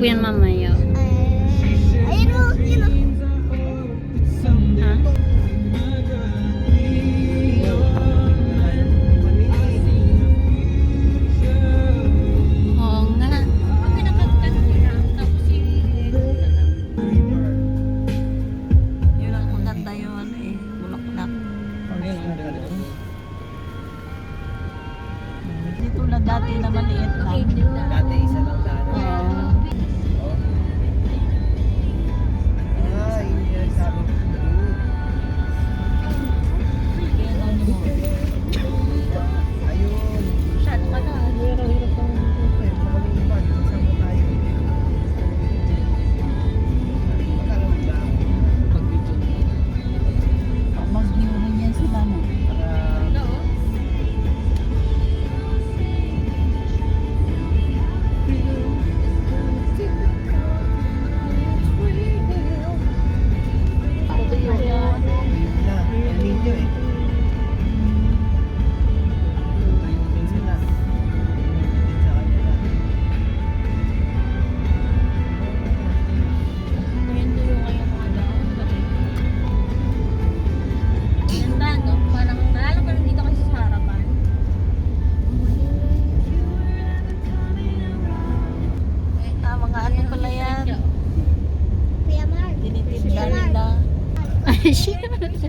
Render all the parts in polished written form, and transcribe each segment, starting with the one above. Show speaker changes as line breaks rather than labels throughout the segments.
po yan mamaya.
Ayun o, yun o.
Ha? Oo nga.
Pinakagkat ko na. Tapos yun ang maganda yun eh. Bulaklak. Dito na dati na maliit lang.
Dati isa lang daan. Yun yung sabi ko.
Kaya lang mo.
Ayun.
Masyado ka na.
Hirap ang buhay. Maraming iba. Kasama tayo. Magkano lang. Pag-video.
Mag-view rin yan sila no.
Para na. Ang ninyo eh. Ayun sila. Din sa kanila.
Hindi yung kayong mga daon. Ganda no? Parang nalala ko lang dito kasi sa harapan. Mga ano pala yan?
Kuya Mark.
Tinitinda nila.
Ay, shit.
Sabi ko,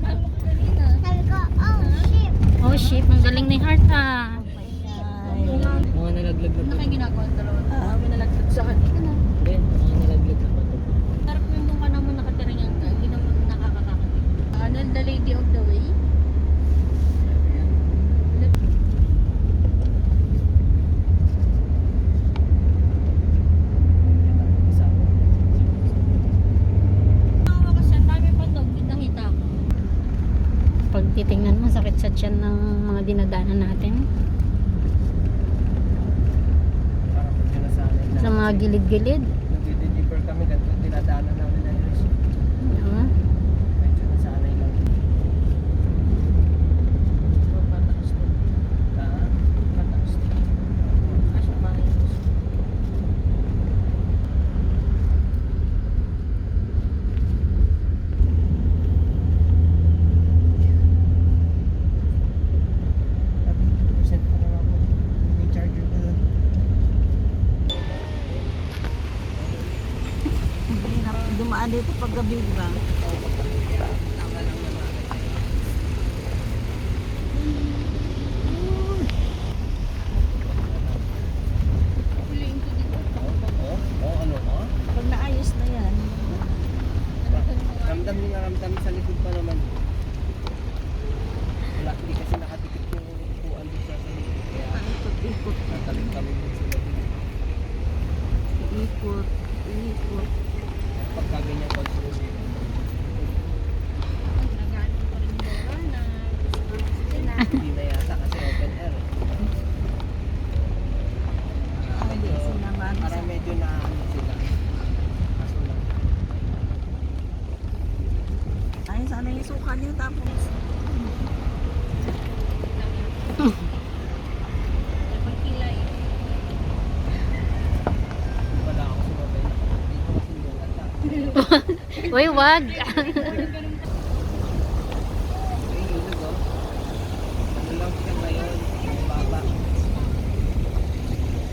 oh, shit.
Oh, shit. Ang galing ni Heart ah.
Mga nalaglag
Ano kayo ginagawa ng dalawa? May nalaglag sa kanina.
Hindi, mga nalaglag na pa.
Sarap yung doon ka naman nakatira niyan ka. Hindi naman nakakakakit. Ano, the lady of the way? Tawa kasi ang dami pa daw. Kita ko.
Pag titingnan mo, sakit sa tiyan ng mga dinadaanan natin.
Parang pag sinasanay na.
Sa mga gilid-gilid.
Nag-deliver kami, ganito dinadaanan namin na yun.
Ano?
Medyo nasanay lang.
Mataas to. Mataas to. Asya bahay.
At 50% pa lang ako. May charger ko doon.
Hirap dumaan dito pag gabi ba?
Tama lang naman. Oo, ano ka?
Pag naayos na yan.
Ramdam niya ramdam sa likod pa naman. Wala, hindi kasi nakatikip yung upuan doon sa likod. Kaya
Ikot-ikot.
natalit-talit din sila dun.
Ikot. Ikot.
Pagka ganyan pag-sunod. Hindi na yata kasi open air.
Hindi sinaman.
Parang medyo na ano sila. Kaso lang.
Ay, sana yung suka niyo tapos.
Wala ako sumabay na. Dito kasi yung lata.
Uy, wag.